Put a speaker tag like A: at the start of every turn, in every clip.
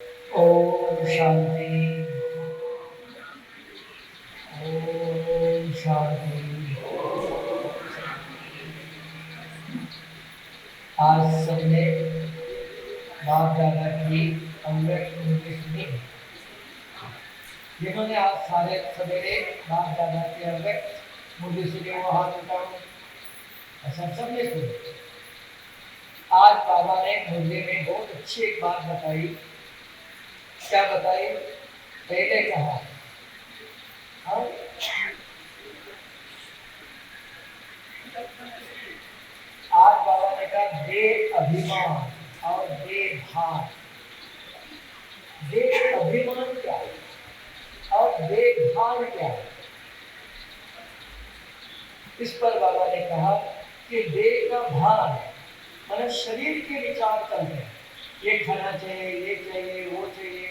A: ओम शांति। ओम शांति। आज सबने बाप दादा की अमृत मूर्ति सुनी। जिन्होंने आज सारे सवेरे बाप दादा की अमृत मूर्ति सुनी वो हाथ उठाओ। ऐसा सबने सुनी। आज बाबा ने मुर्गे में बहुत अच्छी एक बात बताई। क्या बताई? पहले कहा आज बाबा ने कहा दे अभिमान और दे भान। दे अभिमान क्या है और दे भान क्या है? इस पर बाबा ने कहा कि देह का भान मतलब शरीर के विचार चलते हैं। ये खाना चाहिए, ये चाहिए, वो चाहिए,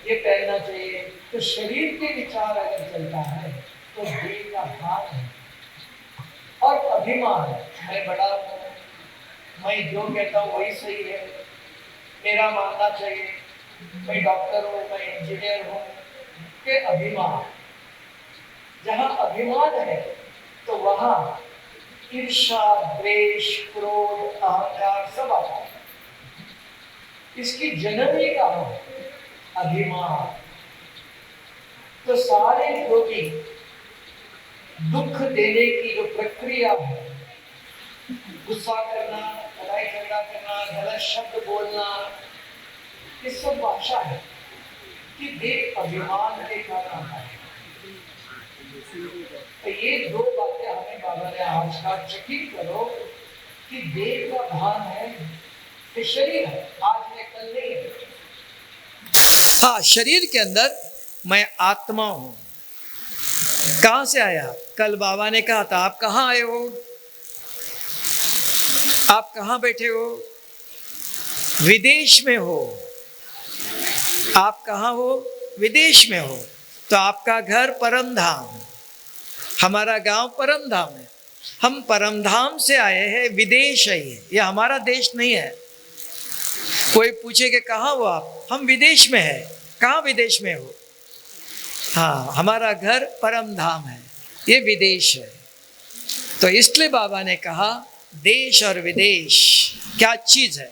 A: ये पहनना चाहिए। तो शरीर के विचार अगर चलता है तो देह का भान है। और अभिमान, मैं बड़ा हूँ, मैं जो कहता हूँ वही सही है, मेरा मानना चाहिए, मैं डॉक्टर हूँ, मैं इंजीनियर हूँ, के अभिमान। जहाँ अभिमान है तो वहाँ ईर्ष्या, द्वेष, क्रोध, अहंकार सब आता है। इसकी जननी कहाँ है? अभिमान। तो सारे योगी दुख देने की जो प्रक्रिया है, गुस्सा करना, लड़ाई झगड़ा करना, गलत शब्द बोलना, ये सब भाषा है कि देह अभिमान के कारण आता है। तो ये दो बातें हमें बाबा ने आज का चकित करो कि देह का भान है कि शरीर है, आज में कल नहीं है। हाँ, शरीर के अंदर मैं आत्मा हूं। कहां से आया? कल बाबा ने कहा था आप कहां आए हो, आप कहां बैठे हो? विदेश में हो। आप कहां हो? विदेश में हो। तो आपका घर परमधाम, हमारा गांव परमधाम है। हम परमधाम से आए हैं, विदेश है ये हमारा देश नहीं है। कोई पूछे कि कहाँ हो आप? हम विदेश में हैं। कहाँ विदेश में हो? हाँ, हमारा घर परमधाम है, ये विदेश है। तो इसलिए बाबा ने कहा देश और विदेश क्या चीज है?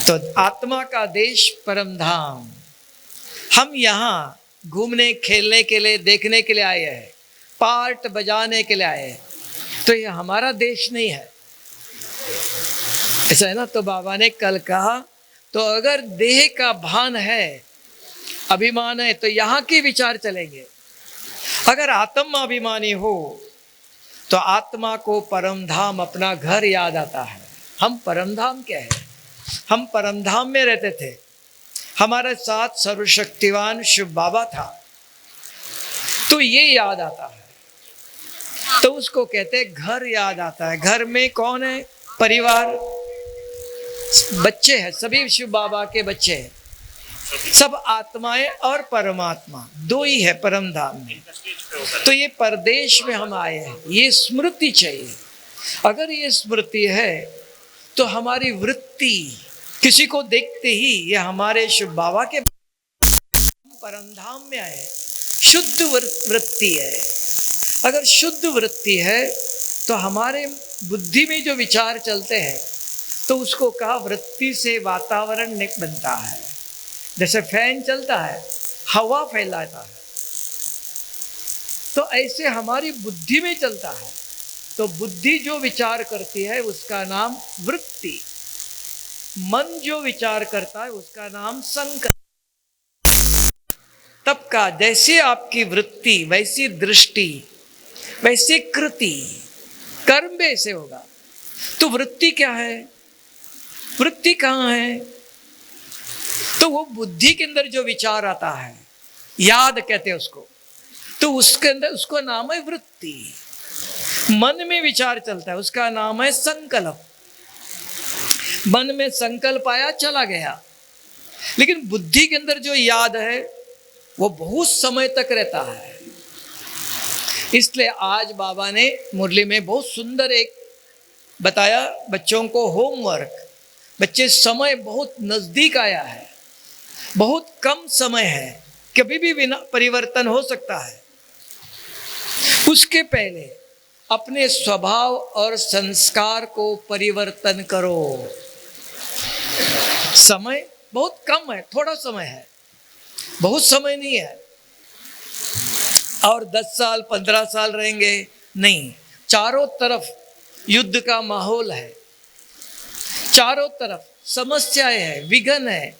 A: तो आत्मा का देश परमधाम। हम यहाँ घूमने खेलने के लिए, देखने के लिए आए हैं, पार्ट बजाने के लिए आए हैं। तो ये हमारा देश नहीं है, ऐसा है ना। तो बाबा ने कल कहा तो अगर देह का भान है, अभिमान है, तो यहाँ के विचार चलेंगे। अगर आत्मा अभिमानी हो तो आत्मा को परमधाम, अपना घर याद आता है। हम परमधाम क्या है? हम परमधाम में रहते थे, हमारे साथ सर्वशक्तिवान शिव बाबा था, तो ये याद आता है। तो उसको कहते हैं घर याद आता है। घर में कौन है? परिवार, बच्चे हैं, सभी शिव बाबा के बच्चे हैं, सब आत्माएं और परमात्मा दो ही है परमधाम में। तो ये परदेश में हम आए हैं, ये स्मृति चाहिए। अगर ये स्मृति है तो हमारी वृत्ति किसी को देखते ही ये हमारे शिव बाबा के परमधाम में आए, शुद्ध वृत्ति है। अगर शुद्ध वृत्ति है तो हमारे बुद्धि में जो विचार चलते हैं तो उसको कहा वृत्ति से वातावरण बनता है। जैसे फैन चलता है, हवा फैलाता है, तो ऐसे हमारी बुद्धि में चलता है। तो बुद्धि जो विचार करती है उसका नाम वृत्ति, मन जो विचार करता है उसका नाम संकल्प। तब का जैसे आपकी वृत्ति वैसी दृष्टि वैसी कृति, कर्म वैसे होगा। तो वृत्ति क्या है? वृत्ति कहाँ है? तो वो बुद्धि के अंदर जो विचार आता है, याद कहते हैं उसको, तो उसके अंदर उसको नाम है वृत्ति। मन में विचार चलता है, उसका नाम है संकल्प। मन में संकल्प आया, चला गया। लेकिन बुद्धि के अंदर जो याद है वो बहुत समय तक रहता है। इसलिए आज बाबा ने मुरली में बहुत सुंदर एक बताया बच्चों को होमवर्क। बच्चे समय बहुत नजदीक आया है, बहुत कम समय है, कभी भी बिना परिवर्तन हो सकता है। उसके पहले अपने स्वभाव और संस्कार को परिवर्तन करो। समय बहुत कम है, थोड़ा समय है, बहुत समय नहीं है। और 10 साल 15 साल रहेंगे नहीं, चारों तरफ युद्ध का माहौल है, चारों तरफ समस्याएं हैं, विघ्न है।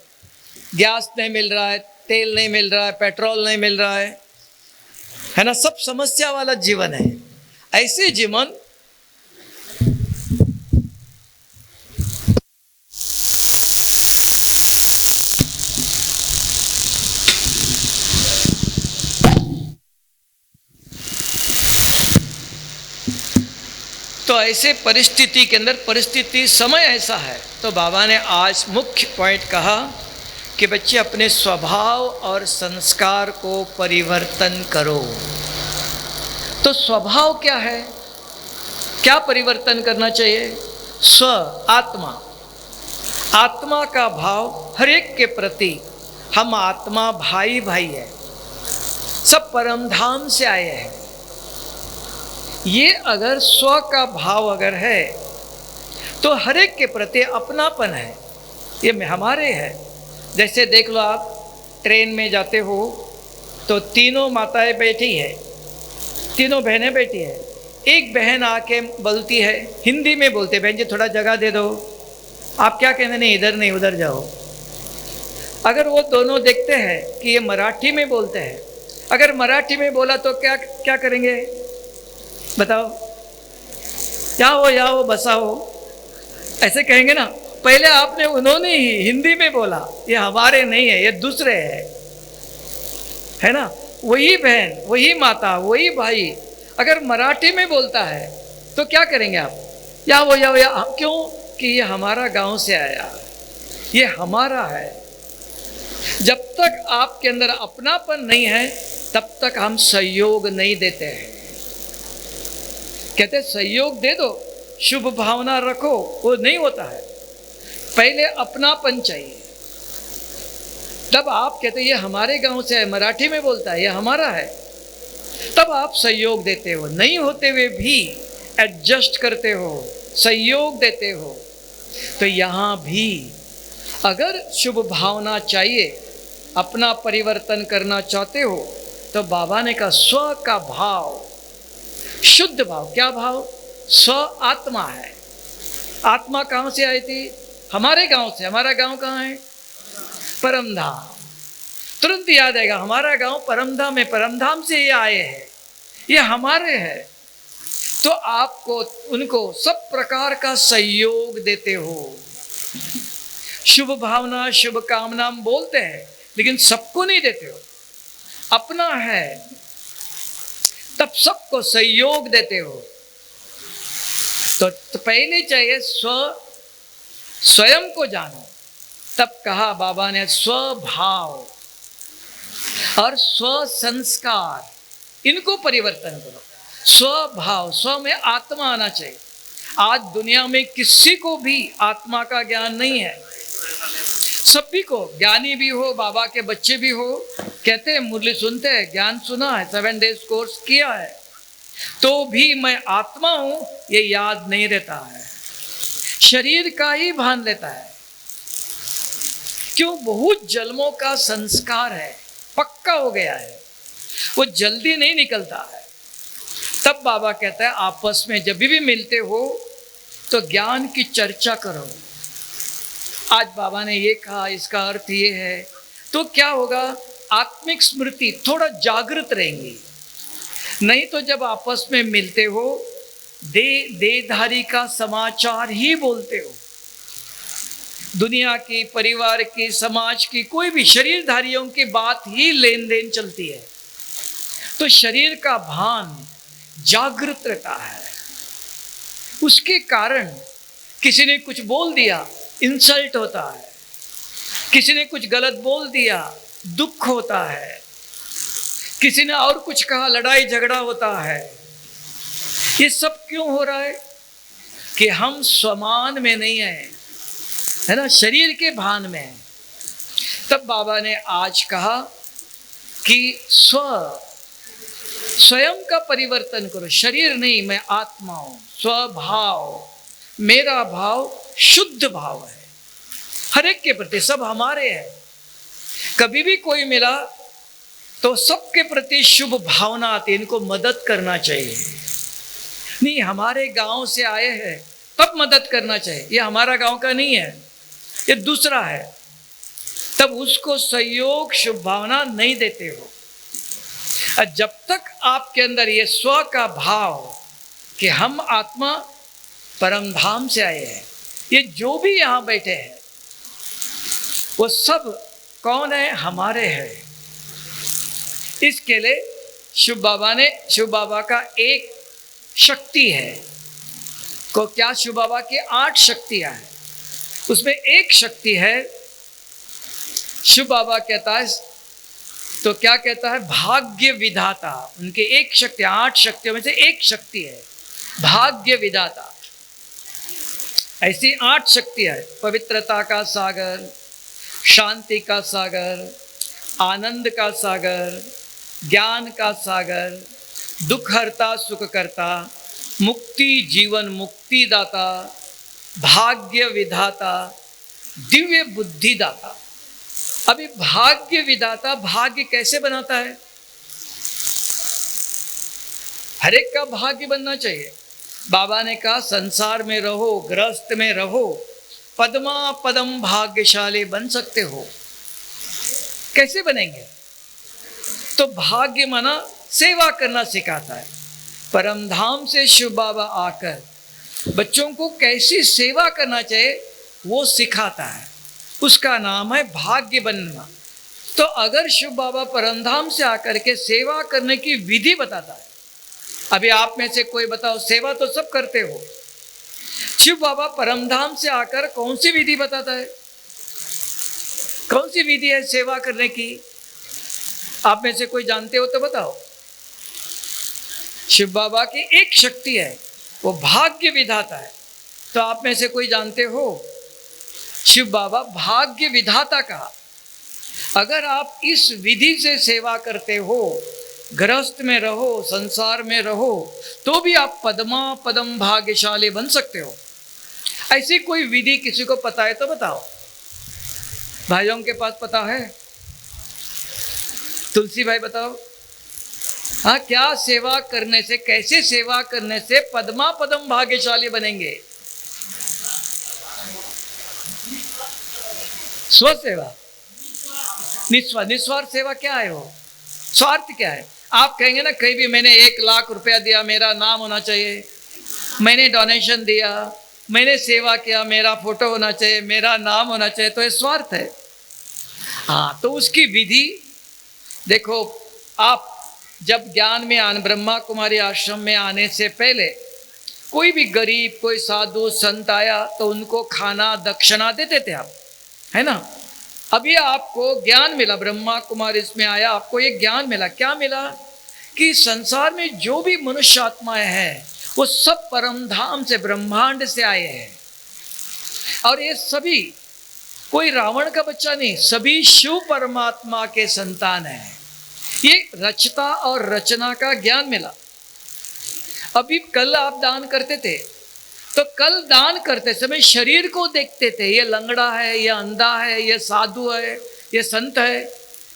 A: गैस नहीं मिल रहा है, तेल नहीं मिल रहा है, पेट्रोल नहीं मिल रहा है ना, सब समस्या वाला जीवन है। ऐसे जीवन तो ऐसे परिस्थिति के अंदर, परिस्थिति समय ऐसा है, तो बाबा ने आज मुख्य पॉइंट कहा कि बच्चे अपने स्वभाव और संस्कार को परिवर्तन करो। तो स्वभाव क्या है, क्या परिवर्तन करना चाहिए? स्व आत्मा, आत्मा का भाव हर एक के प्रति, हम आत्मा भाई भाई है, सब परम धाम से आए हैं। ये अगर स्व का भाव अगर है तो हर एक के प्रति अपनापन है, ये हमारे है। जैसे देख लो, आप ट्रेन में जाते हो तो तीनों माताएं बैठी है, तीनों बहनें बैठी है। एक बहन आके बोलती है, हिंदी में बोलते, बहन जी थोड़ा जगह दे दो। आप क्या कहते? नहीं, इधर नहीं उधर जाओ। अगर वो दोनों देखते हैं कि ये मराठी में बोलते हैं, अगर मराठी में बोला तो क्या क्या करेंगे बताओ? या हो बसा हो, ऐसे कहेंगे ना। पहले आपने, उन्होंने ही हिंदी में बोला, ये हमारे नहीं है, ये दूसरे है ना। वही बहन, वही माता, वही भाई अगर मराठी में बोलता है तो क्या करेंगे आप? या क्यों? कि ये हमारा गांव से आया, ये हमारा है। जब तक आपके अंदर अपनापन नहीं है तब तक हम सहयोग नहीं देते हैं। कहते सहयोग दे दो, शुभ भावना रखो, वो नहीं होता है। पहले अपनापन चाहिए, तब आप कहते ये हमारे गांव से है, मराठी में बोलता है, ये हमारा है, तब आप सहयोग देते हो। नहीं होते हुए भी एडजस्ट करते हो, सहयोग देते हो। तो यहाँ भी अगर शुभ भावना चाहिए, अपना परिवर्तन करना चाहते हो, तो बाबा ने कहा स्व का भाव, शुद्ध भाव। क्या भाव? स्व आत्मा है। आत्मा कहाँ से आई थी? हमारे गांव से। हमारा गांव कहाँ है? परमधाम। तुरंत याद आएगा, हमारा गांव परमधाम है, परमधाम से ये आए हैं, ये हमारे हैं। तो आपको उनको सब प्रकार का सहयोग देते हो, शुभ भावना शुभ कामना बोलते हैं, लेकिन सबको नहीं देते हो। अपना है तब सबको सहयोग देते हो। तो पहले चाहिए स्वयं को जानो। तब कहा बाबा ने स्वभाव और स्व संस्कार, इनको परिवर्तन करो। स्वभाव, स्व में आत्मा आना चाहिए। आज दुनिया में किसी को भी आत्मा का ज्ञान नहीं है। सभी को, ज्ञानी भी हो, बाबा के बच्चे भी हो, कहते हैं, मुरली सुनते हैं, ज्ञान सुना है, 7 डेज कोर्स किया है, तो भी मैं आत्मा हूं ये याद नहीं रहता है, शरीर का ही भान लेता है। क्यों? बहुत जन्मों का संस्कार है, पक्का हो गया है, वो जल्दी नहीं निकलता है। तब बाबा कहता है आपस में जब भी मिलते हो तो ज्ञान की चर्चा करो। आज बाबा ने ये कहा, इसका अर्थ ये है, तो क्या होगा? आत्मिक स्मृति थोड़ा जागृत रहेंगी। नहीं तो जब आपस में मिलते हो देहधारी का समाचार ही बोलते हो, दुनिया की, परिवार की, समाज की, कोई भी शरीरधारियों की बात ही लेन देन चलती है। तो शरीर का भान जागृत रहता है। उसके कारण किसी ने कुछ बोल दिया, इंसल्ट होता है, किसी ने कुछ गलत बोल दिया, दुख होता है, किसी ने और कुछ कहा, लड़ाई झगड़ा होता है। ये सब क्यों हो रहा है? कि हम स्वमान में नहीं है ना, शरीर के भान में है। तब बाबा ने आज कहा कि स्वयं का परिवर्तन करो। शरीर नहीं, मैं आत्मा हूं। स्वभाव, मेरा भाव शुद्ध भाव है हर एक के प्रति, सब हमारे हैं। कभी भी कोई मिला तो सबके प्रति शुभ भावना आती है, इनको मदद करना चाहिए। नहीं, हमारे गांव से आए हैं तब मदद करना चाहिए, ये हमारा गांव का नहीं है, ये दूसरा है, तब उसको सहयोग शुभ भावना नहीं देते हो। जब तक आपके अंदर ये स्व का भाव कि हम आत्मा परम धाम से आए हैं, ये जो भी यहां बैठे हैं वो सब कौन है? हमारे हैं। इसके लिए शिव बाबा का एक शक्ति है को क्या, शिव बाबा की 8 शक्तियां हैं, उसमें एक शक्ति है, शिव बाबा कहता है तो क्या कहता है? भाग्य विधाता। उनके एक शक्ति, 8 शक्तियों में से एक शक्ति है भाग्य विधाता। ऐसी 8 शक्तियां है, पवित्रता का सागर, शांति का सागर, आनंद का सागर, ज्ञान का सागर, दुख हरता सुख करता, मुक्ति जीवन मुक्ति दाता, भाग्य विधाता, दिव्य बुद्धि दाता। अभी भाग्य विधाता भाग्य कैसे बनाता है? हर एक का भाग्य बनना चाहिए। बाबा ने कहा संसार में रहो, गृहस्थ में रहो, पद्मा पदम भाग्यशाली बन सकते हो। कैसे बनेंगे? तो भाग्य माना सेवा करना सिखाता है। परम धाम से शिव बाबा आकर बच्चों को कैसी सेवा करना चाहिए वो सिखाता है, उसका नाम है भाग्य बनना। तो अगर शिव बाबा परम धाम से आकर के सेवा करने की विधि बताता है, अभी आप में से कोई बताओ, सेवा तो सब करते हो, शिव बाबा परम धाम से आकर कौन सी विधि बताता है? कौन सी विधि है सेवा करने की? आप में से कोई जानते हो तो बताओ। शिव बाबा की एक शक्ति है, वो भाग्य विधाता है। तो आप में से कोई जानते हो? शिव बाबा भाग्य विधाता का। अगर आप इस विधि से सेवा करते हो, गृहस्थ में रहो, संसार में रहो, तो भी आप पद्मा पदम भाग्यशाली बन सकते हो। ऐसी कोई विधि किसी को पता है तो बताओ। भाइयों के पास पता है? तुलसी भाई बताओ। हाँ, क्या सेवा करने से, कैसे सेवा करने से पद्मा पदम भाग्यशाली बनेंगे? स्व सेवा, निस्वार्थ सेवा क्या है? वो स्वार्थ क्या है? आप कहेंगे ना, कहीं भी मैंने 1 लाख रुपया दिया, मेरा नाम होना चाहिए, मैंने डोनेशन दिया, मैंने सेवा किया, मेरा फोटो होना चाहिए, मेरा नाम होना चाहिए, तो ये स्वार्थ है। हाँ, तो उसकी विधि देखो। आप जब ज्ञान में आने, ब्रह्मा कुमारी आश्रम में आने से पहले कोई भी गरीब, कोई साधु संत आया तो उनको खाना दक्षिणा देते थे आप, है ना? अभी आपको ज्ञान मिला, ब्रह्मा कुमारी इसमें आया, आपको ये ज्ञान मिला। क्या मिला? कि संसार में जो भी मनुष्य आत्माएं हैं वो सब परम धाम से, ब्रह्मांड से आए हैं। और ये सभी कोई रावण का बच्चा नहीं, सभी शिव परमात्मा के संतान हैं। ये रचता और रचना का ज्ञान मिला। अभी कल आप दान करते थे, तो कल दान करते समय शरीर को देखते थे, ये लंगड़ा है, ये अंधा है, ये साधु है, ये संत है,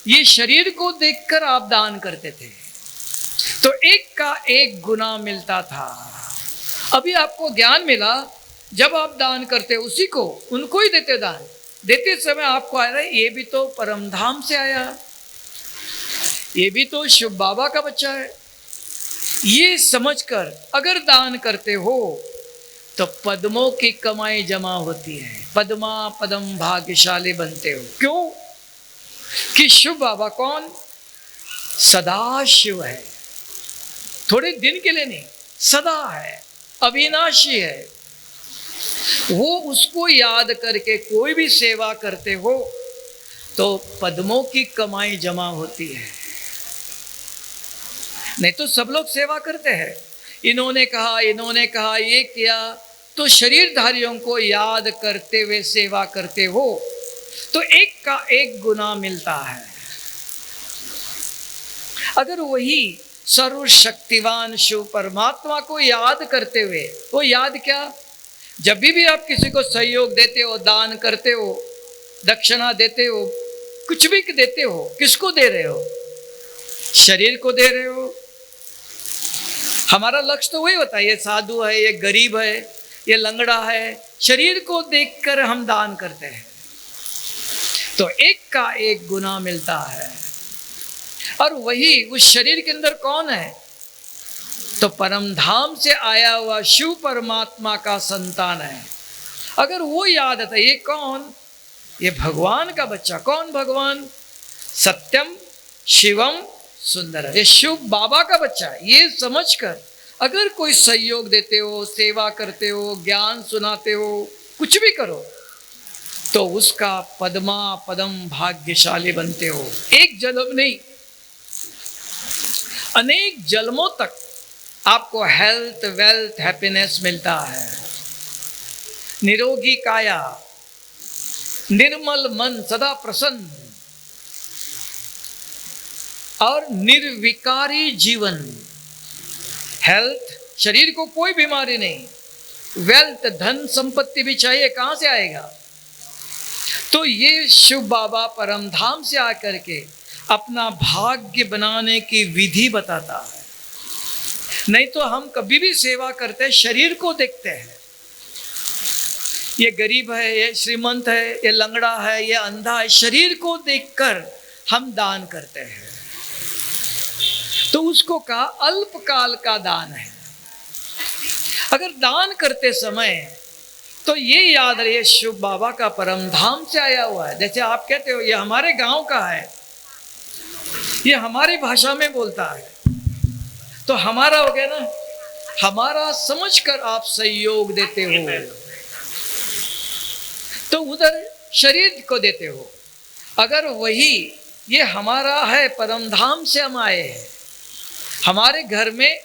A: ये शरीर को देखकर आप दान करते थे, तो एक का एक गुना मिलता था। अभी आपको ज्ञान मिला, जब आप दान करते उसी को, उनको ही देते दान, देते समय आपको आ रहा है ये भी तो परम धाम से आया, ये भी तो शिव बाबा का बच्चा है। ये समझकर अगर दान करते हो तो पद्मों की कमाई जमा होती है, पद्मा पदम भाग्यशाली बनते हो। क्यों? कि शिव बाबा कौन? सदा शिव है, थोड़े दिन के लिए नहीं, सदा है, अविनाशी है। वो उसको याद करके कोई भी सेवा करते हो तो पद्मों की कमाई जमा होती है। नहीं तो सब लोग सेवा करते हैं, इन्होंने कहा, ये किया, तो शरीरधारियों को याद करते हुए सेवा करते हो तो एक का एक गुना मिलता है। अगर वही सर्वशक्तिवान शिव परमात्मा को याद करते हुए, वो याद क्या, जब भी आप किसी को सहयोग देते हो, दान करते हो, दक्षिणा देते हो, कुछ भी देते हो, किसको दे रहे हो? शरीर को दे रहे हो। हमारा लक्ष्य तो वही होता है, ये साधु है, ये गरीब है, ये लंगड़ा है, शरीर को देखकर हम दान करते हैं, तो एक का एक गुना मिलता है। और वही उस शरीर के अंदर कौन है? तो परम धाम से आया हुआ शिव परमात्मा का संतान है। अगर वो याद आता, ये कौन? ये भगवान का बच्चा। कौन भगवान? सत्यम शिवम सुंदर, ये शिव बाबा का बच्चा है। ये समझकर अगर कोई सहयोग देते हो, सेवा करते हो, ज्ञान सुनाते हो, कुछ भी करो, तो उसका पद्मा पदम भाग्यशाली बनते हो। एक जन्म नहीं, अनेक जन्मों तक आपको हेल्थ, वेल्थ, हैप्पीनेस मिलता है। निरोगी काया, निर्मल मन, सदा प्रसन्न और निर्विकारी जीवन। हेल्थ, शरीर को कोई बीमारी नहीं। वेल्थ, धन संपत्ति भी चाहिए, कहां से आएगा? तो ये शिव बाबा परम धाम से आकर के अपना भाग्य बनाने की विधि बताता है। नहीं तो हम कभी भी सेवा करते हैं, शरीर को देखते हैं, ये गरीब है, ये श्रीमंत है, ये लंगड़ा है, ये अंधा है, शरीर को देखकर हम दान करते हैं। तो उसको कहा अल्पकाल का दान है। अगर दान करते समय तो ये याद रहे, शिव बाबा का परम धाम से आया हुआ है। जैसे आप कहते हो ये हमारे गांव का है, ये हमारी भाषा में बोलता है, तो हमारा हो गया ना। हमारा समझकर आप सहयोग देते हो, तो उधर शरीर को देते हो। अगर वही ये हमारा है, परम धाम से हम आए हैं, हमारे घर में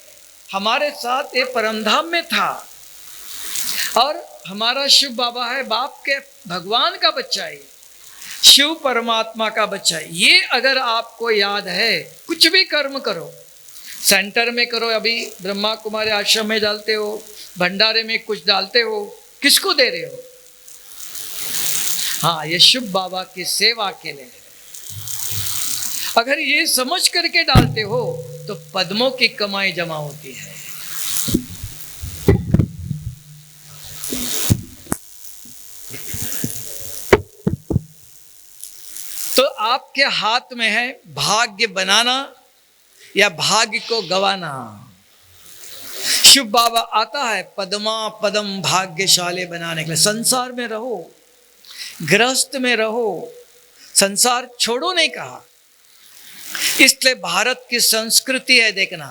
A: हमारे साथ ये परम धाम में था, और हमारा शिव बाबा है, बाप के भगवान का बच्चा है, शिव परमात्मा का बच्चा है। ये अगर आपको याद है, कुछ भी कर्म करो, सेंटर में करो, अभी ब्रह्मा कुमारी आश्रम में डालते हो, भंडारे में कुछ डालते हो, किसको दे रहे हो? हाँ, ये शिव बाबा की सेवा के लिए है। अगर ये समझ करके डालते हो तो पद्मों की कमाई जमा होती है। तो आपके हाथ में है भाग्य बनाना या भाग्य को गवाना। शिव बाबा आता है पद्मा पदम भाग्यशाली बनाने के लिए। संसार में रहो, गृहस्थ में रहो, संसार छोड़ो नहीं कहा। इसलिए भारत की संस्कृति है, देखना,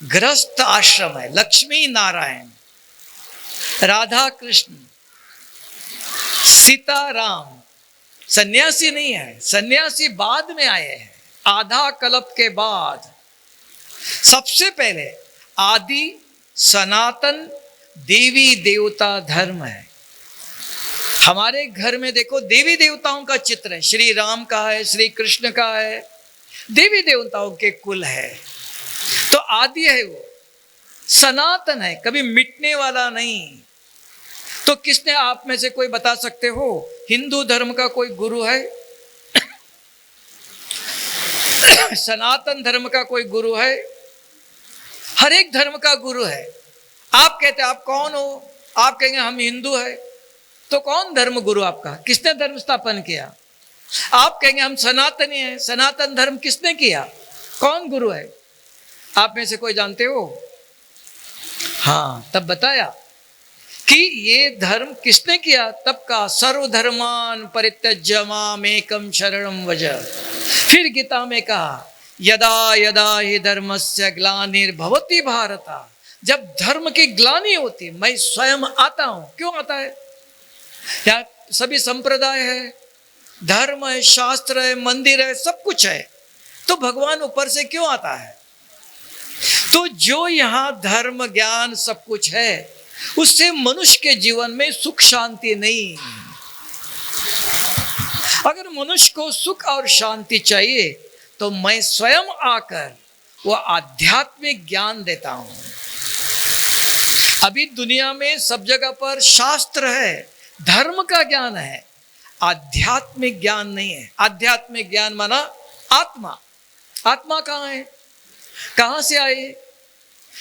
A: गृहस्थ आश्रम है, लक्ष्मी नारायण, राधा कृष्ण, सीता राम। सन्यासी नहीं है, सन्यासी बाद में आए हैं, आधा कल्प के बाद। सबसे पहले आदि सनातन देवी देवता धर्म है। हमारे घर में देखो देवी देवताओं का चित्र है, श्री राम का है, श्री कृष्ण का है, देवी देवताओं के कुल है। तो आदि है, वो सनातन है, कभी मिटने वाला नहीं। तो किसने, आप में से कोई बता सकते हो हिंदू धर्म का कोई गुरु है? सनातन धर्म का कोई गुरु है? हर एक धर्म का गुरु है। आप कहते हैं आप कौन हो? आप कहेंगे हम हिंदू है। तो कौन धर्म गुरु आपका? किसने धर्म स्थापन किया? आप कहेंगे हम सनातनी हैं। सनातन धर्म किसने किया? कौन गुरु है? आप में से कोई जानते हो? हाँ, तब बताया कि ये धर्म किसने किया। तब का सर्वधर्मान परित्यज्य मामेकं शरणं व्रज। फिर गीता में कहा यदा यदा हि धर्मस्य ग्लानिर्भवति भारत। जब धर्म की ग्लानि होती मैं स्वयं आता हूं। क्यों आता है? यहाँ सभी संप्रदाय है, धर्म है, शास्त्र है, मंदिर है, सब कुछ है, तो भगवान ऊपर से क्यों आता है? तो जो यहाँ धर्म ज्ञान सब कुछ है, उससे मनुष्य के जीवन में सुख शांति नहीं। अगर मनुष्य को सुख और शांति चाहिए तो मैं स्वयं आकर वो आध्यात्मिक ज्ञान देता हूं। अभी दुनिया में सब जगह पर शास्त्र है, धर्म का ज्ञान है, आध्यात्मिक ज्ञान नहीं है। आध्यात्मिक ज्ञान माना आत्मा। आत्मा कहाँ है, कहाँ से आई?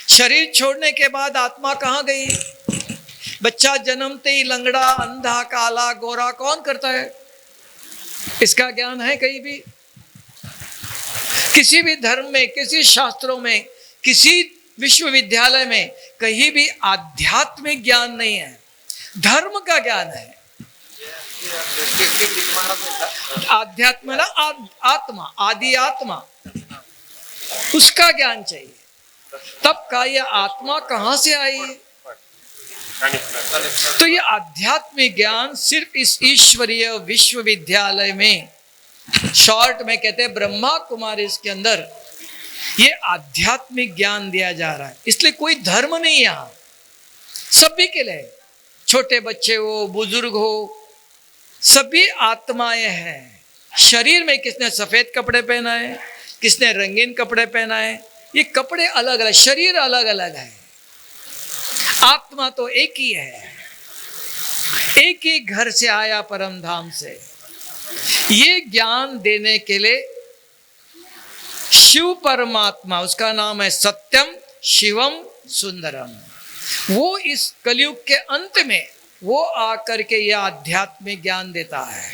A: शरीर छोड़ने के बाद आत्मा कहाँ गई? बच्चा जन्मते ही लंगड़ा, अंधा, काला, गोरा कौन करता है? इसका ज्ञान है कहीं भी? किसी भी धर्म में, किसी शास्त्रों में, किसी विश्वविद्यालय में कहीं भी आध्यात्मिक ज्ञान नहीं है, धर्म का ज्ञान है। आध्यात्म ना आत्मा, आदि आत्मा, उसका ज्ञान चाहिए। तब का ये आत्मा कहां से आई? तो ये आध्यात्मिक ज्ञान सिर्फ इस ईश्वरीय विश्वविद्यालय में, शॉर्ट में कहते हैं ब्रह्मा कुमारी, इसके अंदर ये आध्यात्मिक ज्ञान दिया जा रहा है। इसलिए कोई धर्म नहीं यहां, सभी के लिए, छोटे बच्चे हो, बुजुर्ग हो, सभी आत्माएं हैं। शरीर में किसने सफेद कपड़े पहना है, किसने रंगीन कपड़े पहना है, ये कपड़े अलग अलग, शरीर अलग अलग है, आत्मा तो एक ही है। एक ही घर से आया, परम धाम से। ये ज्ञान देने के लिए शिव परमात्मा, उसका नाम है सत्यम शिवम सुंदरम, वो इस कलयुग के अंत में वो आकर के यह आध्यात्मिक ज्ञान देता है।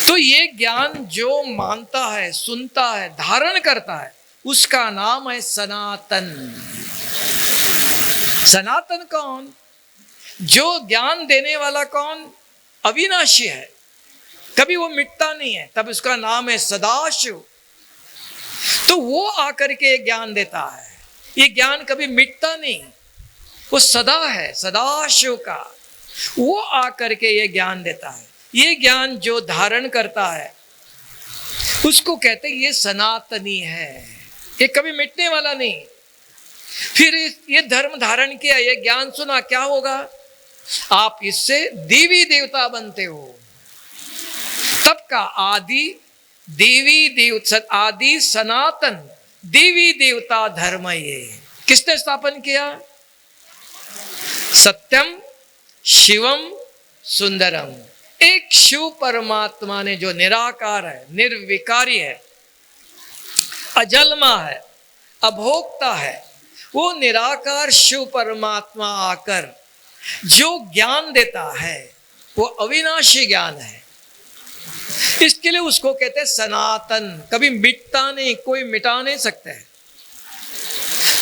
A: तो ये ज्ञान जो मानता है, सुनता है, धारण करता है, उसका नाम है सनातन। सनातन कौन? जो ज्ञान देने वाला कौन? अविनाशी है, कभी वो मिटता नहीं है, तब उसका नाम है सदाशिव। तो वो आकर के ज्ञान देता है। ये ज्ञान कभी मिटता नहीं, वो सदा है, सदाशिव का। वो आकर के ये ज्ञान देता है। ये ज्ञान जो धारण करता है उसको कहते हैं ये सनातनी है, ये कभी मिटने वाला नहीं। फिर ये धर्म धारण किया, ये ज्ञान सुना, क्या होगा? आप इससे देवी देवता बनते हो। तब का आदि देवी देव आदि सनातन देवी देवता धर्म ये किसने स्थापन किया? सत्यम शिवम सुंदरम। एक शिव परमात्मा ने, जो निराकार है, निर्विकारी है, अजन्मा है, अभोक्ता है, वो निराकार शिव परमात्मा आकर जो ज्ञान देता है वो अविनाशी ज्ञान है। इसके लिए उसको कहते हैं सनातन, कभी मिटता नहीं, कोई मिटा नहीं सकता है।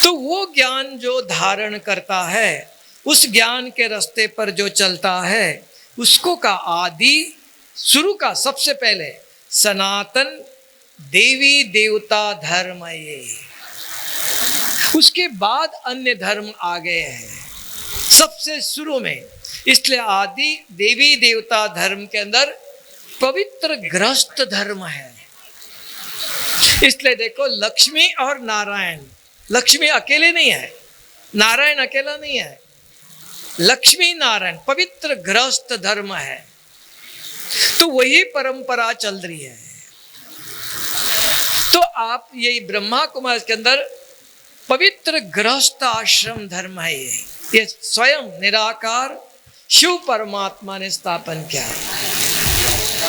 A: तो वो ज्ञान जो धारण करता है, उस ज्ञान के रास्ते पर जो चलता है, उसको का आदि, शुरू का सबसे पहले सनातन देवी देवता धर्म ये। उसके बाद अन्य धर्म आ गए हैं सबसे शुरू में। इसलिए आदि देवी देवता धर्म के अंदर पवित्र गृहस्थ धर्म है। इसलिए देखो, लक्ष्मी और नारायण, लक्ष्मी अकेले नहीं है, नारायण अकेला नहीं है, लक्ष्मी नारायण पवित्र गृहस्थ धर्म है। तो वही परंपरा चल रही है। तो आप यही ब्रह्मा कुमार के अंदर पवित्र गृहस्थ आश्रम धर्म है। ये स्वयं निराकार शिव परमात्मा ने स्थापन किया।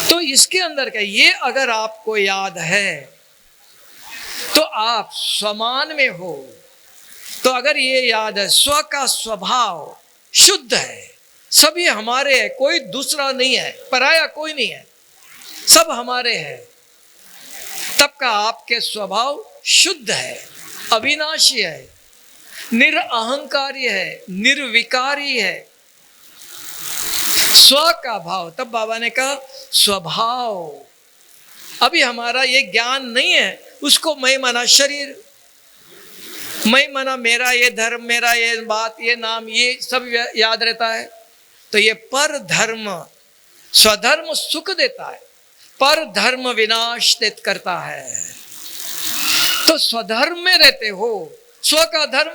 A: तो इसके अंदर क्या, ये अगर आपको याद है तो आप स्वमान में हो। तो अगर ये याद है, स्व का स्वभाव शुद्ध है, सभी हमारे हैं, कोई दूसरा नहीं है, पराया कोई नहीं है, सब हमारे हैं, तब का आपके स्वभाव शुद्ध है, अविनाशी है, निरअहंकारी है, निर्विकारी है, स्व का भाव। तब बाबा ने कहा स्वभाव। अभी हमारा ये ज्ञान नहीं है, उसको मैं माना शरीर, मैं माना मेरा ये धर्म, मेरा ये बात, ये नाम, ये सब याद रहता है। तो ये पर धर्म, स्वधर्म सुख देता है, पर धर्म विनाश करता है। तो स्वधर्म में रहते हो। स्व का धर्म,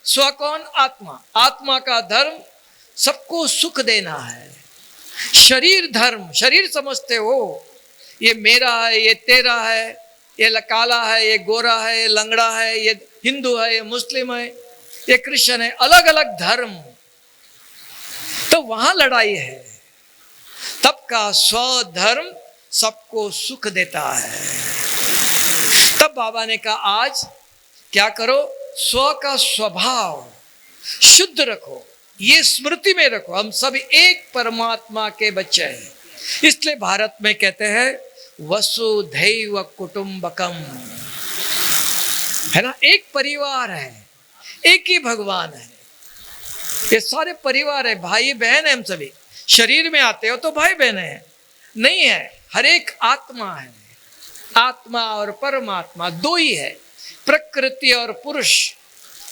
A: स्व कौन? आत्मा। आत्मा का धर्म सबको सुख देना है। शरीर धर्म, शरीर समझते हो ये मेरा है, ये तेरा है, ये काला है, ये गोरा है, ये लंगड़ा है, ये हिंदू है, ये मुस्लिम है, ये क्रिश्चियन है, अलग अलग धर्म, तो वहां लड़ाई है। तब का स्वधर्म सबको सुख देता है। तब बाबा ने कहा आज क्या करो, स्व का स्वभाव शुद्ध रखो, ये स्मृति में रखो, हम सब एक परमात्मा के बच्चे हैं। इसलिए भारत में कहते हैं वसुधैव कुटुंबकम, है ना, एक परिवार है, एक ही भगवान है, ये सारे परिवार है, भाई बहन है, हम सभी शरीर में आते हो तो भाई बहन है, नहीं है, हर एक आत्मा है, आत्मा और परमात्मा दो ही है, प्रकृति और पुरुष,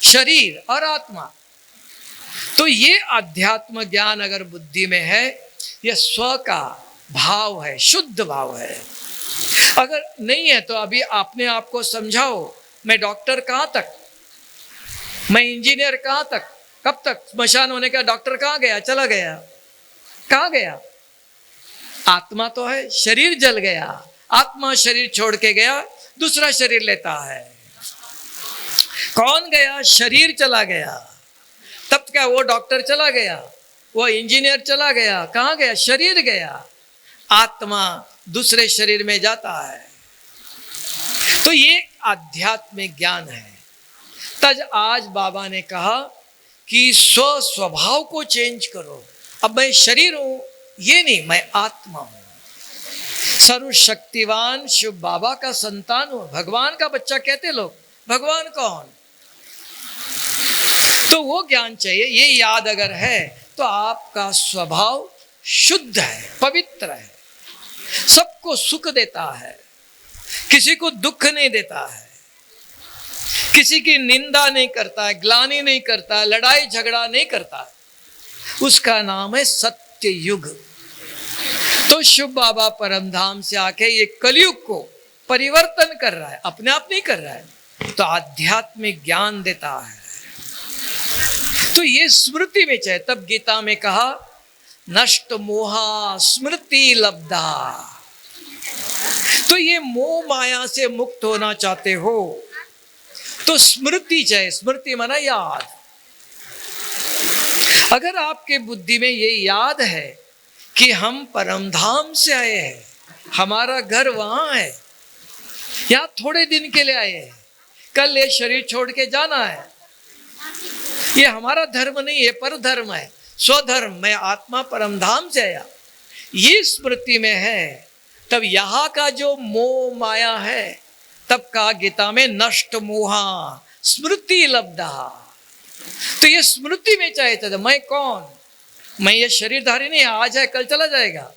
A: शरीर और आत्मा। तो ये अध्यात्म ज्ञान अगर बुद्धि में है, ये स्व का भाव है, शुद्ध भाव है। अगर नहीं है तो अभी अपने आप को समझाओ, मैं डॉक्टर कहाँ तक, मैं इंजीनियर कहाँ तक, कब तक, स्मशान होने का डॉक्टर कहाँ गया, चला गया, कहाँ गया, आत्मा तो है, शरीर जल गया, आत्मा शरीर छोड़ के गया, दूसरा शरीर लेता है, कौन गया, शरीर चला गया। तब क्या वो डॉक्टर चला गया, वो इंजीनियर चला गया, कहाँ गया, शरीर गया, आत्मा दूसरे शरीर में जाता है। तो ये आध्यात्मिक ज्ञान है। तज आज बाबा ने कहा कि स्व स्वभाव को चेंज करो, अब मैं शरीर हूं ये नहीं, मैं आत्मा हूं, सर्वशक्तिवान शिव बाबा का संतान हूं, भगवान का बच्चा कहते लोग, भगवान कौन, तो वो ज्ञान चाहिए। ये याद अगर है तो आपका स्वभाव शुद्ध है, पवित्र है, सबको सुख देता है, किसी को दुख नहीं देता है, किसी की निंदा नहीं करता है, ग्लानि नहीं करता है, लड़ाई झगड़ा नहीं करता है, उसका नाम है सत्य युग। तो शिव बाबा परमधाम से आके ये कलयुग को परिवर्तन कर रहा है, अपने आप नहीं कर रहा है, तो आध्यात्मिक ज्ञान देता है। तो ये स्मृति में चाहे, तब गीता में कहा नष्ट मोहा स्मृति लब्धा। तो ये मोह माया से मुक्त होना चाहते हो तो स्मृति चाहिए, स्मृति माना याद। अगर आपके बुद्धि में ये याद है कि हम परमधाम से आए हैं, हमारा घर वहां है, यहां थोड़े दिन के लिए आए हैं, कल ये शरीर छोड़ के जाना है, ये हमारा धर्म नहीं है, पर धर्म है, स्वधर्म, मैं आत्मा परमधाम से आया, ये स्मृति में है, तब यहां का जो मोह माया है, तब का गीता में नष्ट मोहा स्मृति लब्धा। तो ये स्मृति में चाहिए था, मैं कौन, मैं ये शरीरधारी नहीं, आज है कल चला जाएगा,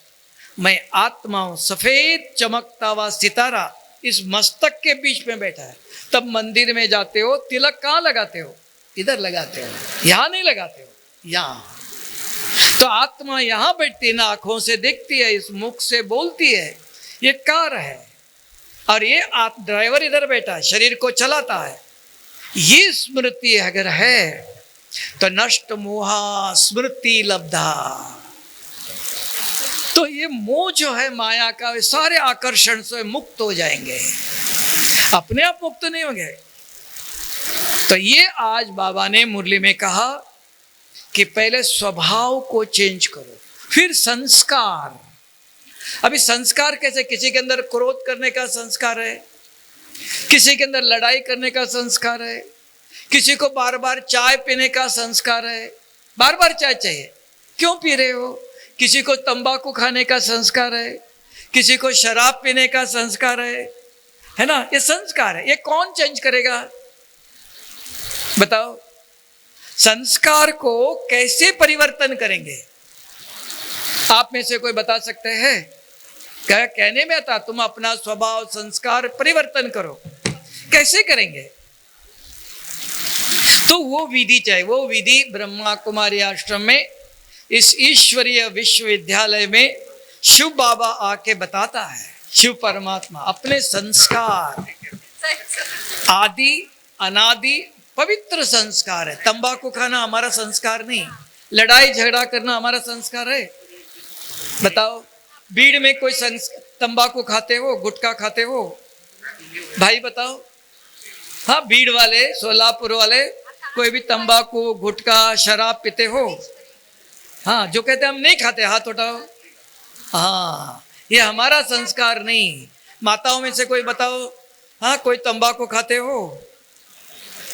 A: मैं आत्मा हूं, सफेद चमकता हुआ सितारा इस मस्तक के बीच में बैठा है। तब मंदिर में जाते हो, तिलक कहाँ लगाते हो, इधर लगाते हो, यहां नहीं लगाते हो, यहां। तो आत्मा यहां बैठती, ना आंखों से देखती है, इस मुख से बोलती है, ये कार है, और ये ड्राइवर इधर बैठा है, शरीर को चलाता है। ये स्मृति अगर है तो नष्ट मोहा स्मृति लब्धा। तो ये मोह जो है माया का, वे सारे आकर्षण से मुक्त हो जाएंगे, अपने आप मुक्त नहीं होंगे। तो ये आज बाबा ने मुरली में कहा कि पहले स्वभाव को चेंज करो, फिर संस्कार। अभी संस्कार कैसे, किसी के अंदर क्रोध करने का संस्कार है, किसी के अंदर लड़ाई करने का संस्कार है, किसी को बार बार चाय पीने का संस्कार है, बार बार चाय चाहिए, क्यों पी रहे हो, किसी को तंबाकू खाने का संस्कार है, किसी को शराब पीने का संस्कार है ना, ये संस्कार है। ये कौन चेंज करेगा बताओ, संस्कार को कैसे परिवर्तन करेंगे? आप में से कोई बता सकते हैं? क्या कहने में आता, तुम अपना स्वभाव संस्कार परिवर्तन करो, कैसे करेंगे? तो वो विधि चाहिए, वो विधि ब्रह्मा कुमारी आश्रम में, इस ईश्वरीय विश्वविद्यालय में शिव बाबा आके बताता है, शिव परमात्मा अपने संस्कार, आदि अनादि पवित्र संस्कार है। तंबाकू खाना हमारा संस्कार नहीं, लड़ाई झगड़ा करना हमारा संस्कार है, बताओ। भीड़ में कोई संस्कार, तंबाकू खाते हो, गुटखा खाते हो? भाई बताओ। हाँ, बीड़ वाले, सोलापुर वाले, कोई भी तंबाकू, गुटखा, शराब पीते हो? हाँ, जो कहते हैं हम नहीं खाते, हाथ उठाओ। हाँ, ये हमारा संस्कार नहीं। माताओं में से कोई बताओ, हाँ कोई तंबाकू खाते हो?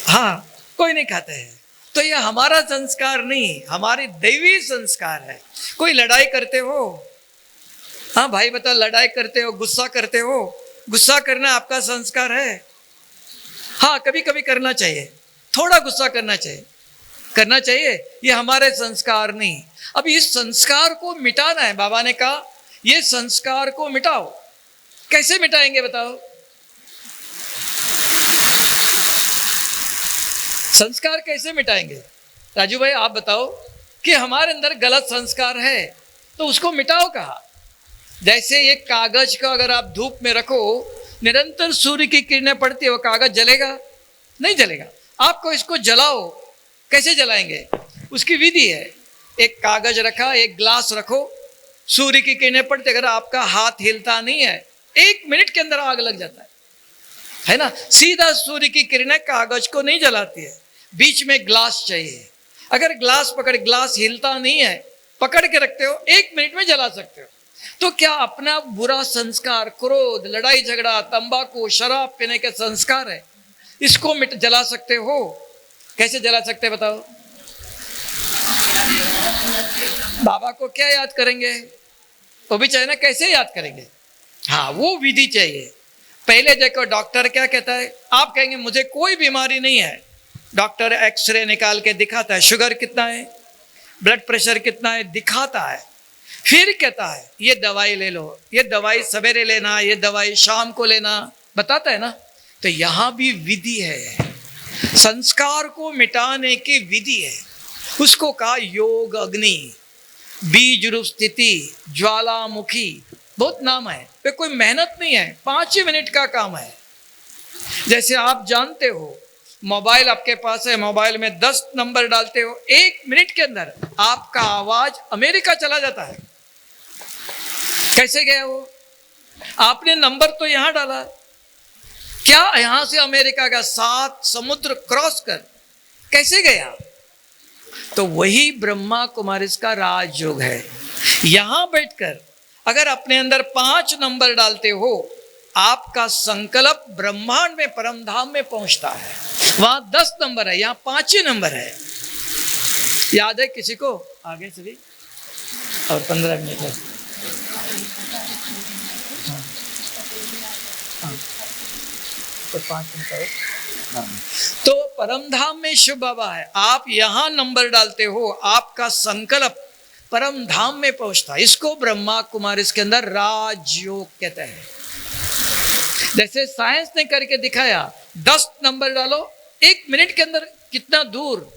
A: हाँ, कोई नहीं खाते हैं। तो ये हमारा संस्कार नहीं, हमारी दैवी संस्कार है। कोई लड़ाई करते हो? हाँ भाई बताओ, लड़ाई करते हो, गुस्सा करते हो? गुस्सा करना आपका संस्कार है? हाँ, कभी कभी करना चाहिए, थोड़ा गुस्सा करना चाहिए, ये हमारे संस्कार नहीं। अब इस संस्कार को मिटाना है। बाबा ने कहा ये संस्कार को मिटाओ। कैसे मिटाएंगे बताओ? संस्कार कैसे मिटाएंगे? राजू भाई आप बताओ कि हमारे अंदर गलत संस्कार है तो उसको मिटाओ कहाँ? जैसे एक कागज को अगर आप धूप में रखो, निरंतर सूर्य की किरणें पड़ती है, वो कागज जलेगा? नहीं जलेगा। आपको इसको जलाओ, कैसे जलाएंगे? उसकी विधि है। एक कागज रखा, एक ग्लास रखो, सूर्य की किरणें पड़ती, अगर आपका हाथ हिलता नहीं है, 1 मिनट के अंदर आग लग जाता है ना? सीधा सूर्य की किरणें कागज को नहीं जलाती है, बीच में ग्लास चाहिए। अगर ग्लास ग्लास हिलता नहीं है, पकड़ के रखते हो, 1 मिनट में जला सकते हो। तो क्या अपना बुरा संस्कार, क्रोध, लड़ाई झगड़ा, तंबाकू, शराब पीने के संस्कार है, इसको जला सकते हो? कैसे जला सकते बताओ? बाबा को क्या याद करेंगे? वो भी चाहिए ना, कैसे याद करेंगे? हाँ, वो विधि चाहिए। पहले देखो डॉक्टर क्या कहता है, आप कहेंगे मुझे कोई बीमारी नहीं है, डॉक्टर एक्सरे निकाल के दिखाता है, शुगर कितना है, ब्लड प्रेशर कितना है, दिखाता है। फिर कहता है ये दवाई ले लो, ये दवाई सवेरे लेना, ये दवाई शाम को लेना, बताता है ना? तो यहाँ भी विधि है, संस्कार को मिटाने की विधि है। उसको कहा योग अग्नि, बीज रूप स्थिति, ज्वालामुखी, बहुत नाम है। पे कोई मेहनत नहीं है, 5 ही मिनट का काम है। जैसे आप जानते हो, मोबाइल आपके पास है, मोबाइल में 10 नंबर डालते हो, 1 मिनट के अंदर आपका आवाज अमेरिका चला जाता है। कैसे गया वो? आपने नंबर तो यहां डाला, क्या यहां से अमेरिका का 7 समुद्र क्रॉस कर कैसे गया? तो वही ब्रह्मा कुमारी का राजयोग है। यहां बैठकर अगर अपने अंदर 5 नंबर डालते हो, आपका संकल्प ब्रह्मांड में, परम धाम में पहुंचता है। वहां 10 नंबर है, यहाँ 5 ही नंबर है। याद है किसी को? आगे से भी और 15 मिनट है। तो 5 मिनट। तो परम धाम में शिव बाबा है, आप यहां नंबर डालते हो, आपका संकल्प परम धाम में पहुंचता है। इसको ब्रह्मा कुमारी के अंदर राजयोग कहते हैं। जैसे साइंस ने करके दिखाया, 10 नंबर डालो, 1 मिनट के अंदर कितना दूर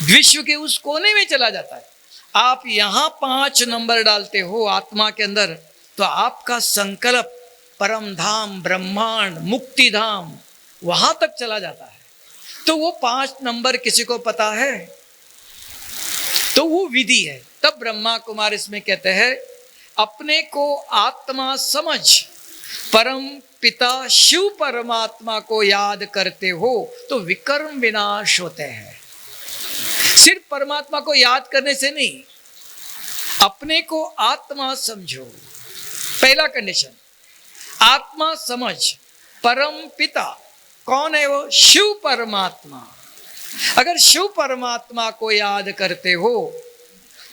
A: विश्व के उस कोने में चला जाता है। आप यहां 5 नंबर डालते हो आत्मा के अंदर, तो आपका संकल्प परम धाम, ब्रह्मांड, मुक्ति धाम, वहां तक चला जाता है। तो वो 5 नंबर किसी को पता है? तो वो विधि है। तब ब्रह्मा कुमार इसमें कहते हैं, अपने को आत्मा समझ परम पिता शिव परमात्मा को याद करते हो तो विकर्म विनाश होते हैं। सिर्फ परमात्मा को याद करने से नहीं, अपने को आत्मा समझो। पहला कंडीशन, आत्मा समझ। परम पिता कौन है? वो शिव परमात्मा। अगर शिव परमात्मा को याद करते हो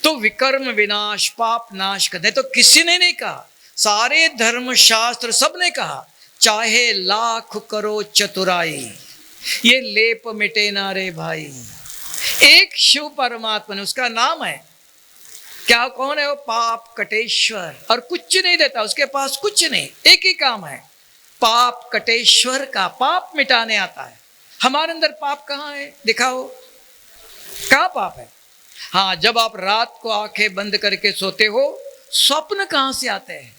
A: तो विकर्म विनाश, पाप नाश करते। तो किसी ने नहीं कहा, सारे धर्म शास्त्र सब ने कहा, चाहे लाख करो चतुराई, ये लेप मिटे ना रे भाई। एक शिव परमात्मा ने, उसका नाम है क्या? कौन है वो? पाप कटेश्वर। और कुछ नहीं देता, उसके पास कुछ नहीं, एक ही काम है, पाप कटेश्वर का, पाप मिटाने आता है। हमारे अंदर पाप कहाँ है? दिखाओ, कहाँ पाप है? हाँ, जब आप रात को आंखें बंद करके सोते हो, स्वप्न कहाँ से आते हैं?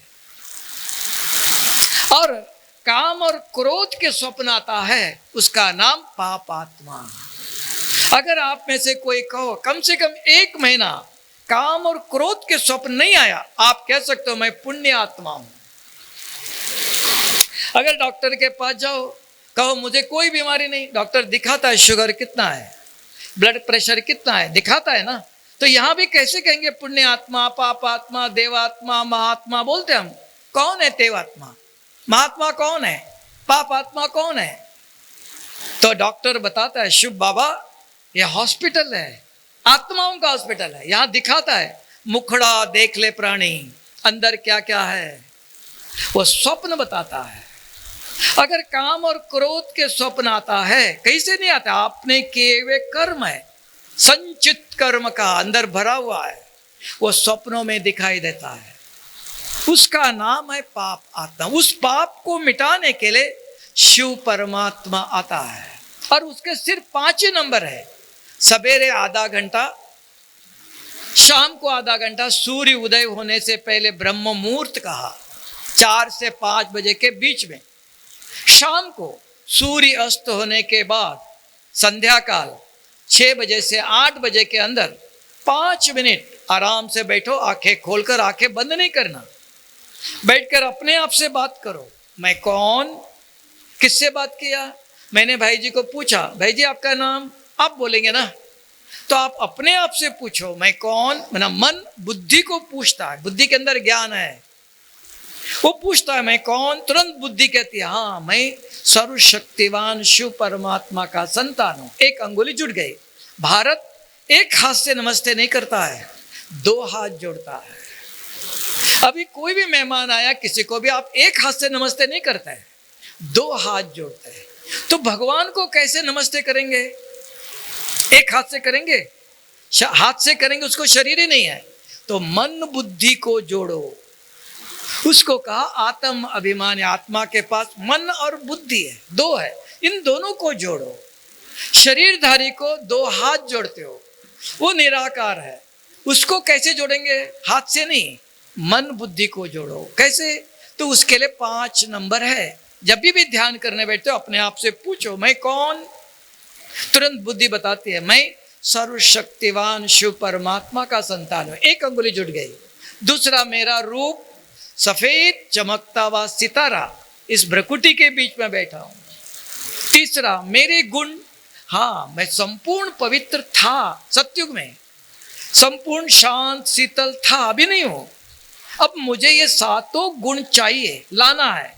A: और काम और क्रोध के स्वप्न आता है, उसका नाम पाप आत्मा। अगर आप में से कोई कहो कम से कम 1 महीना काम और क्रोध के स्वप्न नहीं आया, आप कह सकते हो मैं पुण्य आत्मा हूं। अगर डॉक्टर के पास जाओ, कहो मुझे कोई बीमारी नहीं, डॉक्टर दिखाता है शुगर कितना है, ब्लड प्रेशर कितना है, दिखाता है ना। तो यहां भी कैसे कहेंगे पुण्य आत्मा, पाप आत्मा, देवात्मा, महात्मा बोलते हम। कौन है देवात्मा? महात्मा कौन है? पाप आत्मा कौन है? तो डॉक्टर बताता है, शुभ बाबा ये हॉस्पिटल है, आत्माओं का हॉस्पिटल है। यहां दिखाता है मुखड़ा देख ले प्राणी, अंदर क्या क्या है, वो स्वप्न बताता है। अगर काम और क्रोध के स्वप्न आता है, कैसे नहीं आता? आपने किए हुए कर्म है, संचित कर्म का अंदर भरा हुआ है, वो स्वप्नों में दिखाई देता है। उसका नाम है पाप आत्मा। उस पाप को मिटाने के लिए शिव परमात्मा आता है, और उसके सिर्फ 5 ही नंबर है। सवेरे आधा घंटा, शाम को आधा घंटा, सूर्य उदय होने से पहले ब्रह्म मुहूर्त कहा 4 से 5 बजे के बीच में, शाम को सूर्य अस्त होने के बाद संध्या काल 6 बजे से 8 बजे के अंदर 5 मिनट आराम से बैठो, आंखें खोलकर, आंखें बंद नहीं करना, बैठकर अपने आप से बात करो। मैं कौन? किससे बात किया? मैंने भाई जी को पूछा, भाई जी आपका नाम? आप बोलेंगे ना, तो आप अपने आप से पूछो मैं कौन। मन बुद्धि को पूछता है, बुद्धि के अंदर ज्ञान है, वो पूछता है मैं कौन। तुरंत बुद्धि कहती है हाँ मैं सर्वशक्तिवान शिव परमात्मा का संतान हूं। एक अंगुली जुट गई। भारत एक हाथ से नमस्ते नहीं करता है, 2 हाथ जोड़ता है। अभी कोई भी मेहमान आया, किसी को भी आप एक हाथ से नमस्ते नहीं करते हैं, 2 हाथ जोड़ते हैं। तो भगवान को कैसे नमस्ते करेंगे? एक हाथ से करेंगे? हाथ से करेंगे, उसको शरीर ही नहीं है। तो मन बुद्धि को जोड़ो, उसको कहा आत्म अभिमान। आत्मा के पास मन और बुद्धि है, 2 है, इन दोनों को जोड़ो। शरीरधारी को 2 हाथ जोड़ते हो, वो निराकार है, उसको कैसे जोड़ेंगे? हाथ से नहीं, मन बुद्धि को जोड़ो। कैसे? तो उसके लिए 5 नंबर है। जब भी ध्यान करने बैठते हो अपने आप से पूछो मैं कौन। तुरंत बुद्धि बताती है मैं सर्वशक्तिवान शिव परमात्मा का संतान हूं। एक अंगुली जुट गई। दूसरा, मेरा रूप सफेद चमकता हुआ सितारा इस भ्रकुटी के बीच में बैठा हूं। तीसरा, मेरे गुण, हाँ मैं संपूर्ण पवित्र था सतयुग में, संपूर्ण शांत शीतल था, अभी नहीं हूं। अब मुझे ये 7 गुण चाहिए, लाना है।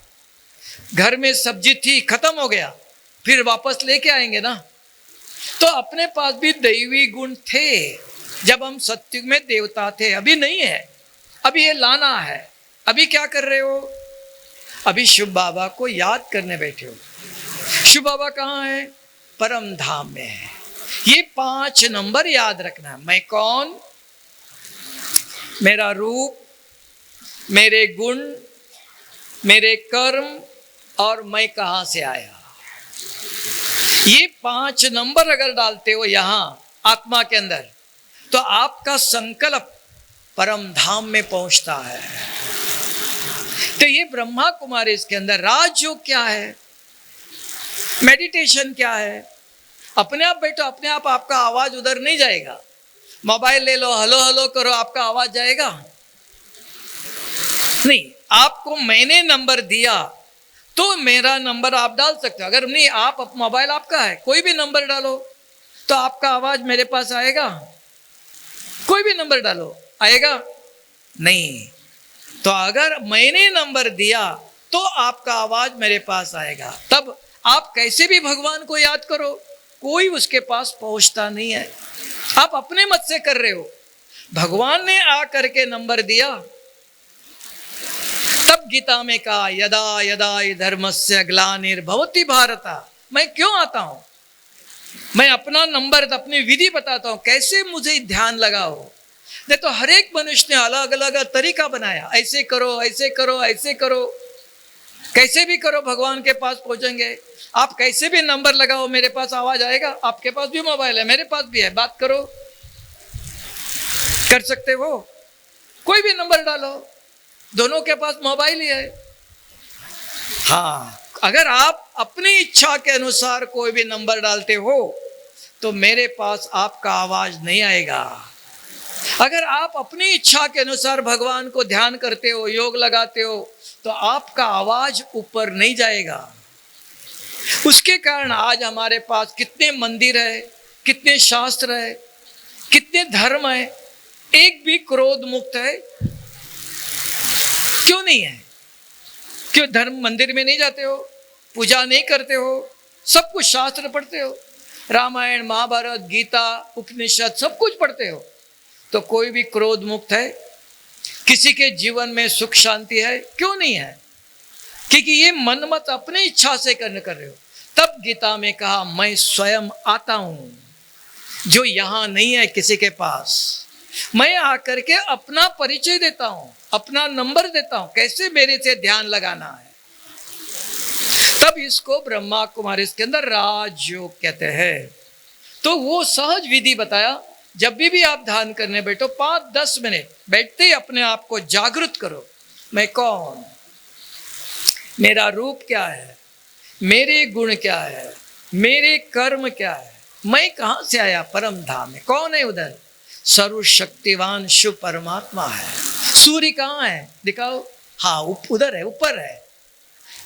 A: घर में सब्जी थी, खत्म हो गया, फिर वापस लेके आएंगे ना। तो अपने पास भी दैवी गुण थे जब हम सतयुग में देवता थे, अभी नहीं है, अभी ये लाना है। अभी क्या कर रहे हो? अभी शिव बाबा को याद करने बैठे हो। शिव बाबा कहाँ है? परम धाम में है। ये 5 नंबर याद रखना है। मैं कौन, मेरा रूप, मेरे गुण, मेरे कर्म, और मैं कहां से आया। ये 5 नंबर अगर डालते हो यहां आत्मा के अंदर, तो आपका संकल्प परम धाम में पहुंचता है। तो ये ब्रह्मा कुमारी, इसके अंदर राजयोग क्या है, मेडिटेशन क्या है। अपने आप बैठो, अपने आप आपका आवाज उधर नहीं जाएगा। मोबाइल ले लो, हेलो हेलो करो, आपका आवाज जाएगा नहीं। आपको मैंने नंबर दिया तो मेरा नंबर आप डाल सकते हो। अगर नहीं, आप मोबाइल आपका है, कोई भी नंबर डालो तो आपका आवाज मेरे पास आएगा। कोई भी नंबर डालो, आएगा नहीं। तो अगर मैंने नंबर दिया तो आपका आवाज मेरे पास आएगा। तब आप कैसे भी भगवान को याद करो, कोई उसके पास पहुंचता नहीं है। आप अपने मत से कर रहे हो। भगवान ने आ करके नंबर दिया। तब गीता में कहा यदा यदा धर्मस्य ग्लानिर्भवति भारत। मैं क्यों आता हूं? मैं अपना नंबर, अपनी विधि बताता हूं, कैसे मुझे ध्यान लगाओ। नहीं तो हर एक मनुष्य ने अलग अलग तरीका बनाया, ऐसे करो, ऐसे करो, ऐसे करो, कैसे भी करो भगवान के पास पहुंचेंगे। आप कैसे भी नंबर लगाओ, मेरे पास आवाज आएगा। आपके पास भी मोबाइल है, मेरे पास भी है, बात करो, कर सकते हो। कोई भी नंबर डालो, दोनों के पास मोबाइल ही है। हाँ, अगर आप अपनी इच्छा के अनुसार कोई भी नंबर डालते हो तो मेरे पास आपका आवाज नहीं आएगा। अगर आप अपनी इच्छा के अनुसार भगवान को ध्यान करते हो, योग लगाते हो, तो आपका आवाज ऊपर नहीं जाएगा। उसके कारण आज हमारे पास कितने मंदिर है, कितने शास्त्र है, कितने धर्म है, एक भी क्रोध मुक्त है क्यों नहीं है? क्यों धर्म मंदिर में नहीं जाते हो, पूजा नहीं करते हो, सब कुछ शास्त्र पढ़ते हो, रामायण महाभारत गीता उपनिषद सब कुछ पढ़ते हो, तो कोई भी क्रोध मुक्त है? किसी के जीवन में सुख शांति है? क्यों नहीं है? क्योंकि ये मन मत अपनी इच्छा से कर रहे हो। तब गीता में कहा मैं स्वयं आता हूं, जो यहां नहीं है किसी के पास, मैं आकर के अपना परिचय देता हूं, अपना नंबर देता हूं, कैसे मेरे से ध्यान लगाना है। तब इसको ब्रह्मा कुमारी इसके अंदर राजयोग कहते हैं। तो वो सहज विधि बताया, जब भी आप ध्यान करने बैठो 5-10 मिनट बैठते ही अपने आप को जागृत करो। मैं कौन, मेरा रूप क्या है, मेरे गुण क्या है, मेरे कर्म क्या है, मैं कहां से आया, परम धाम है, कौन है उधर, सर्वशक्तिवान शिव परमात्मा है। सूर्य कहाँ है दिखाओ, हाँ उधर है, ऊपर है।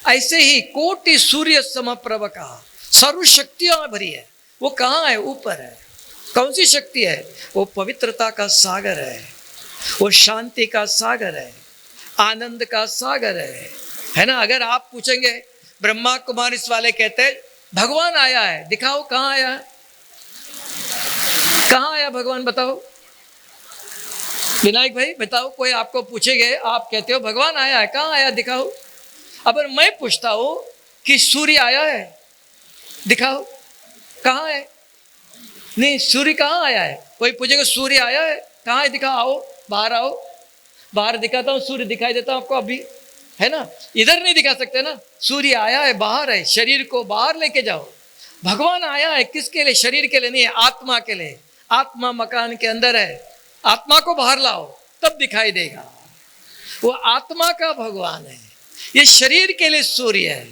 A: ऐसे ही कोटि सूर्य समप्रभ कहा, सर्वशक्तियां भरी है, वो कहाँ है, ऊपर है। कौन सी शक्ति है, वो पवित्रता का सागर है, वो शांति का सागर है, आनंद का सागर है ना। अगर आप पूछेंगे, ब्रह्मा कुमारी वाले कहते हैं भगवान आया है, दिखाओ कहाँ आया, कहाँ आया भगवान, बताओ विनायक भाई बताओ। कोई आपको पूछेंगे, आप कहते हो भगवान आया है, कहाँ आया दिखाओ। अगर मैं पूछता हूं कि सूर्य आया है, दिखाओ कहाँ है, नहीं सूर्य कहाँ आया है। कोई पूछेगा सूर्य आया है, कहाँ है दिखाओ, आओ बाहर आओ, बाहर दिखाता हूँ, सूर्य दिखाई देता हूँ आपको अभी, है ना। इधर नहीं दिखा सकते ना, सूर्य आया है, बाहर है, शरीर को बाहर लेके जाओ। भगवान आया है किसके लिए, शरीर के लिए नहीं है, आत्मा के लिए। आत्मा मकान के अंदर है, आत्मा को बाहर लाओ तब दिखाई देगा, वो आत्मा का भगवान है। ये शरीर के लिए सूर्य है,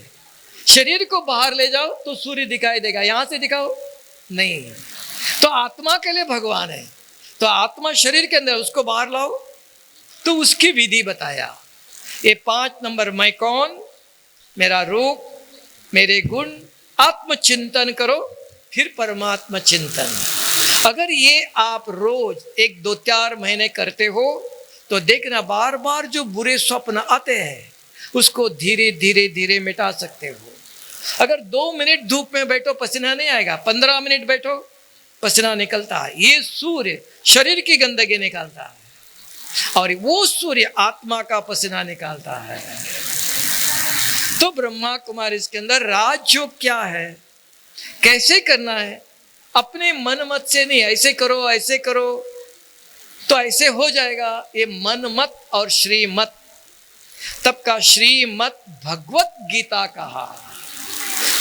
A: शरीर को बाहर ले जाओ तो सूर्य दिखाई देगा, यहां से दिखाओ नहीं। तो आत्मा के लिए भगवान है, तो आत्मा शरीर के अंदर, उसको बाहर लाओ, तो उसकी विधि बताया। ये 5 नंबर, मैं कौन, मेरा रूप, मेरे गुण, आत्मचिंतन करो, फिर परमात्मा चिंतन। अगर ये आप रोज 1-2-4 महीने करते हो तो देखना बार बार जो बुरे स्वप्न आते हैं उसको धीरे धीरे धीरे मिटा सकते हो। अगर 2 मिनट धूप में बैठो पसीना नहीं आएगा, 15 मिनट बैठो पसीना निकलता है। ये सूर्य शरीर की गंदगी निकालता है और वो सूर्य आत्मा का पसीना निकालता है। तो ब्रह्मा कुमारी इसके अंदर राजयोग क्या है, कैसे करना है, अपने मन मत से नहीं, ऐसे करो ऐसे करो तो ऐसे हो जाएगा, ये मन मत और श्रीमत। तब का श्रीमत भगवत गीता कहा,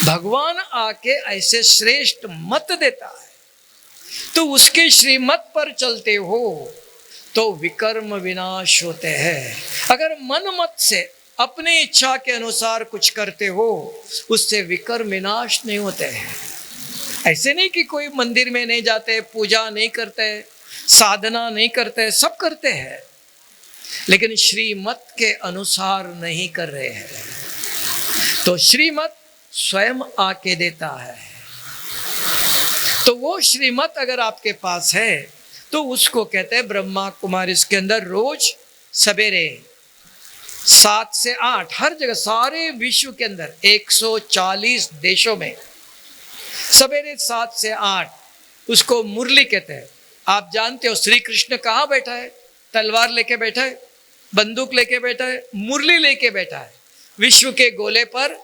A: भगवान आके ऐसे श्रेष्ठ मत देता है, तो उसके श्रीमत पर चलते हो तो विकर्म विनाश होते हैं। अगर मन मत से अपनी इच्छा के अनुसार कुछ करते हो उससे विकर्म विनाश नहीं होते हैं। ऐसे नहीं कि कोई मंदिर में नहीं जाते, पूजा नहीं करते, साधना नहीं करते, सब करते हैं, लेकिन श्रीमत के अनुसार नहीं कर रहे हैं। तो श्रीमत स्वयं आके देता है। तो वो श्रीमत अगर आपके पास है तो उसको कहते हैं ब्रह्मा कुमारी इसके अंदर रोज सवेरे 7 से 8 हर जगह, सारे विश्व के अंदर 140 देशों में सवेरे 7 से 8 उसको मुरली कहते हैं। आप जानते हो श्री कृष्ण कहाँ बैठा है, तलवार लेके बैठा है, बंदूक लेके बैठा है, मुरली लेके बैठा है। विश्व के गोले पर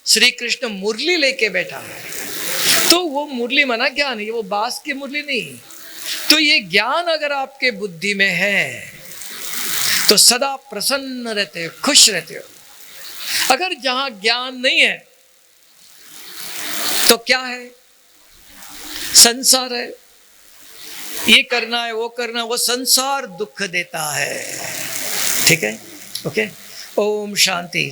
A: श्री कृष्ण मुरली लेके बैठा है। तो वो मुरली मना ज्ञान है, वो बांस की मुरली नहीं। तो ये ज्ञान अगर आपके बुद्धि में है तो सदा प्रसन्न रहते हो, खुश रहते हो। अगर जहां ज्ञान नहीं है तो क्या है, संसार है, ये करना है वो करना, वो संसार दुख देता है। ठीक है, ओके, ओम शांति।